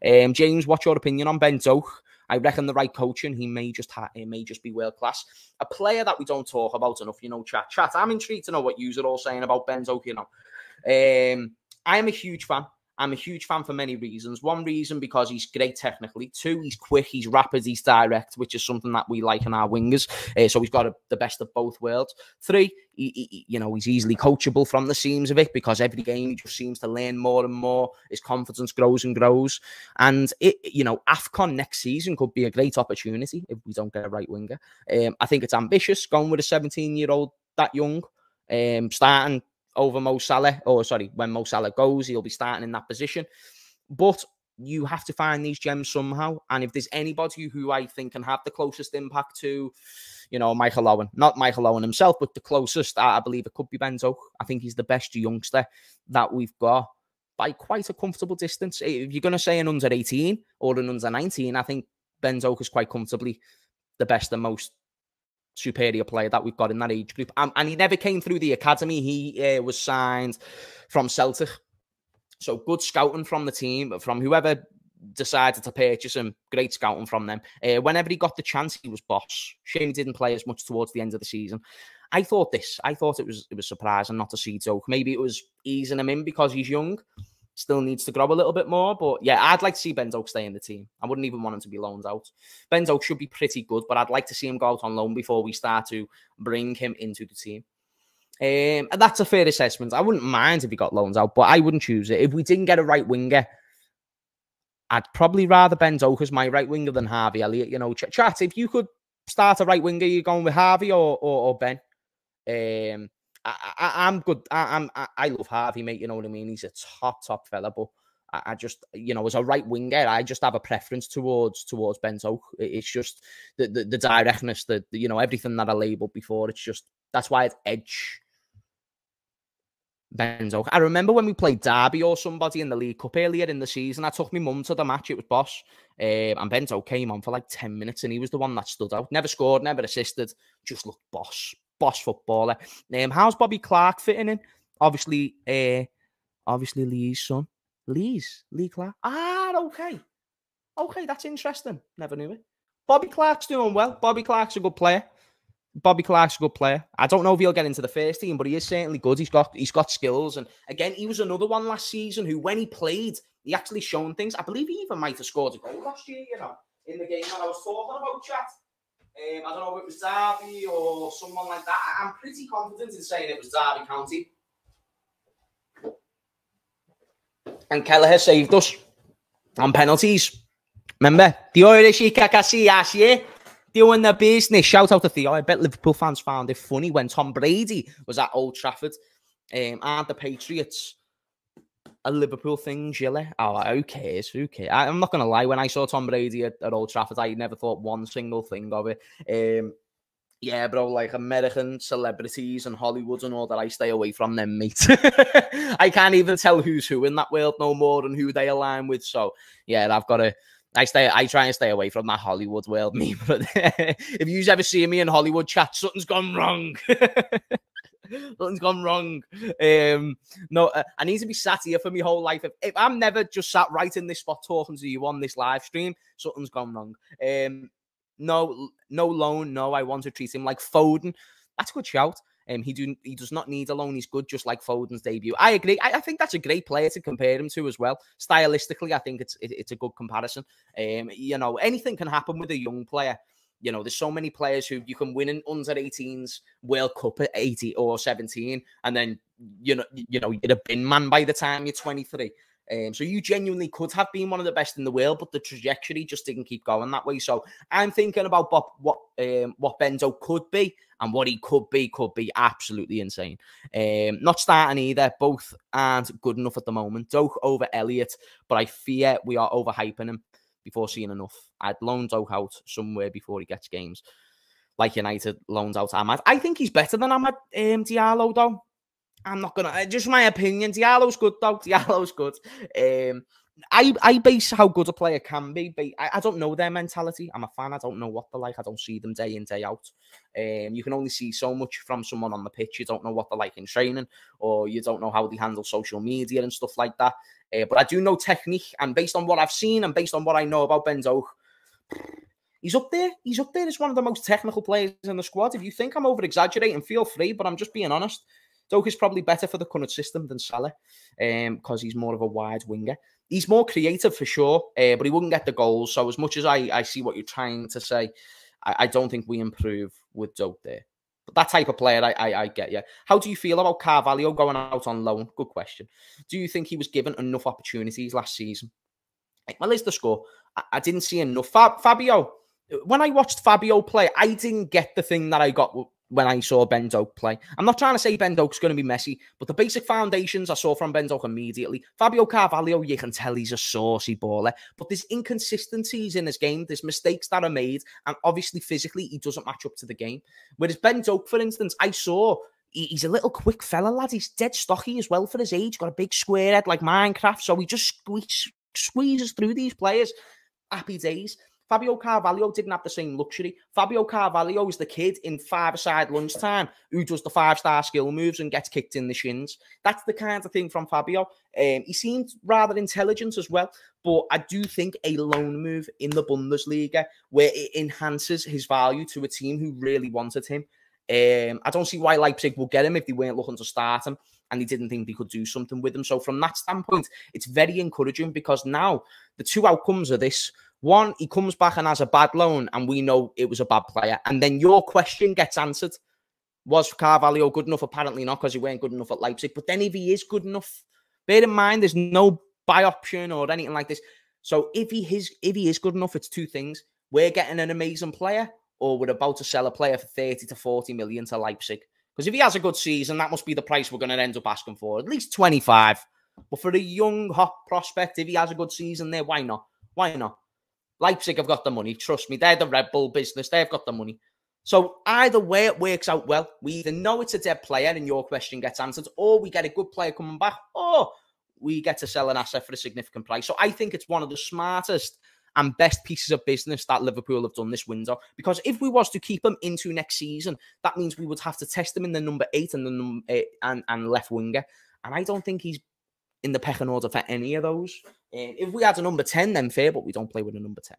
James, what's your opinion on Ben Doak? I reckon the right coaching, he may just be world class. A player that we don't talk about enough, chat. I'm intrigued to know what you're all saying about Ben Doak. I am a huge fan. I'm a huge fan for many reasons. One reason, because he's great technically. Two, he's quick, he's rapid, he's direct, which is something that we like in our wingers. So he's got the best of both worlds. Three, he's easily coachable from the seams of it, because every game he just seems to learn more and more. His confidence grows and grows. And, AFCON next season could be a great opportunity if we don't get a right winger. I think it's ambitious going with a 17-year-old that young, starting over Mo Salah, when Mo Salah goes, he'll be starting in that position. But you have to find these gems somehow. And if there's anybody who I think can have the closest impact to, Michael Owen, not Michael Owen himself, but the closest, I believe it could be Ben Doak. I think he's the best youngster that we've got by quite a comfortable distance. If you're going to say an under 18 or an under 19, I think Ben Doak is quite comfortably the best and most superior player that we've got in that age group. And he never came through the academy. He was signed from Celtic. So good scouting from the team, from whoever decided to purchase him. Great scouting from them. Whenever he got the chance, he was boss. Shame he didn't play as much towards the end of the season. I thought it was surprising not to see Doak. Maybe it was easing him in because he's young. Still needs to grow a little bit more. But yeah, I'd like to see Ben Doak stay in the team. I wouldn't even want him to be loaned out. Ben Doak should be pretty good, but I'd like to see him go out on loan before we start to bring him into the team. And that's a fair assessment. I wouldn't mind if he got loaned out, but I wouldn't choose it. If we didn't get a right winger, I'd probably rather Ben Doak as my right winger than Harvey Elliott. Chat, if you could start a right winger, you're going with Harvey or Ben? I'm good. I love Harvey, mate. You know what I mean? He's a top fella. But I just, as a right winger, I just have a preference towards Ben Doak. It's just the directness, everything that I labelled before. It's just, that's why it's edge. Ben Doak. I remember when we played Derby or somebody in the League Cup earlier in the season, I took my mum to the match. It was boss. And Ben Doak came on for like 10 minutes and he was the one that stood out. Never scored, never assisted. Just looked boss footballer. How's Bobby Clark fitting in? Obviously Lee's son. Lee Clark. Okay, that's interesting. Never knew it. Bobby Clark's doing well. Bobby Clark's a good player. I don't know if he'll get into the first team, but he is certainly good. He's got skills. And again, he was another one last season who, when he played, he actually shown things. I believe he even might have scored a goal last year, in the game that I was talking about, chat. I don't know if it was Derby or someone like that. I'm pretty confident in saying it was Derby County. And Kelleher saved us on penalties. Remember? The Irish Casillas, yeah? Doing the business. Shout out to Theo. I bet Liverpool fans found it funny when Tom Brady was at Old Trafford. Aren't the Patriots a Liverpool thing, Gilly? Oh, who cares? I'm not going to lie. When I saw Tom Brady at Old Trafford, I never thought one single thing of it. Yeah, bro, like American celebrities and Hollywood and all that, I stay away from them, mate. I can't even tell who's who in that world no more and who they align with. So, yeah, I try and stay away from that Hollywood world, me. But if you ever see me in Hollywood chat, something's gone wrong. Something's gone wrong. I need to be sat here for my whole life. If I'm never just sat right in this spot talking to you on this live stream, something's gone wrong. No loan. No, I want to treat him like Foden. That's a good shout. He does not need a loan. He's good, just like Foden's debut. I agree. I think that's a great player to compare him to as well. Stylistically, I think it's a good comparison. Anything can happen with a young player. There's so many players who you can win an under 18s World Cup at 80 or 17, and then you're a bin man by the time you're 23. So you genuinely could have been one of the best in the world, but the trajectory just didn't keep going that way. So I'm thinking about what Ben Doak could be, and what he could be absolutely insane. Not starting either. Both aren't good enough at the moment. Doak over Elliott, but I fear we are overhyping him before seeing enough. I'd loan Doak out somewhere before he gets games. Like United loans out Ahmad. I think he's better than Ahmad Diallo, though. I'm not going to... Just my opinion. Diallo's good, though. Diallo's good. I base how good a player can be. I don't know their mentality. I'm a fan. I don't know what they're like. I don't see them day in, day out. You can only see so much from someone on the pitch. You don't know what they're like in training, or you don't know how they handle social media and stuff like that. But I do know technique, and based on what I've seen and based on what I know about Ben Doak, he's up there. He's up there as one of the most technical players in the squad. If you think I'm over-exaggerating, feel free, but I'm just being honest. Doak is probably better for the current system than Salah, because he's more of a wide winger. He's more creative for sure, but he wouldn't get the goals. So as much as I see what you're trying to say, I don't think we improve with Doak there. But that type of player, I get you. How do you feel about Carvalho going out on loan? Good question. Do you think he was given enough opportunities last season? Well, here's the score. I didn't see enough. Fabio, when I watched Fabio play, I didn't get the thing that I got when I saw Ben Doak play. I'm not trying to say Ben Doak's going to be messy, but the basic foundations I saw from Ben Doak immediately. Fabio Carvalho, you can tell he's a saucy baller, but there's inconsistencies in his game. There's mistakes that are made, and obviously physically he doesn't match up to the game. Whereas Ben Doak, for instance, I saw he's a little quick fella, lad. He's dead stocky as well for his age. Got a big square head like Minecraft, so he just squeezes through these players. Happy days. Fabio Carvalho didn't have the same luxury. Fabio Carvalho is the kid in five-a-side lunchtime who does the five-star skill moves and gets kicked in the shins. That's the kind of thing from Fabio. He seemed rather intelligent as well, but I do think a loan move in the Bundesliga where it enhances his value to a team who really wanted him. I don't see why Leipzig will get him if they weren't looking to start him and they didn't think they could do something with him. So from that standpoint, it's very encouraging because now the two outcomes are this. One, he comes back and has a bad loan, and we know it was a bad player. And then your question gets answered. Was Carvalho good enough? Apparently not, because he weren't good enough at Leipzig. But then if he is good enough, bear in mind, there's no buy option or anything like this. So if he is good enough, it's two things. We're getting an amazing player, or we're about to sell a player for 30 to 40 million to Leipzig. Because if he has a good season, that must be the price we're going to end up asking for. At least 25. But for a young, hot prospect, if he has a good season there, why not? Why not? Leipzig have got the money. Trust me, they're the Red Bull business. They've got the money. So either way, it works out well. We either know it's a dead player and your question gets answered, or we get a good player coming back, or we get to sell an asset for a significant price. So I think it's one of the smartest and best pieces of business that Liverpool have done this window. Because if we was to keep him into next season, that means we would have to test him in the number 8 and the and left winger. And I don't think he's in the pecking order for any of those. If we had a number 10, then fair, but we don't play with a number 10.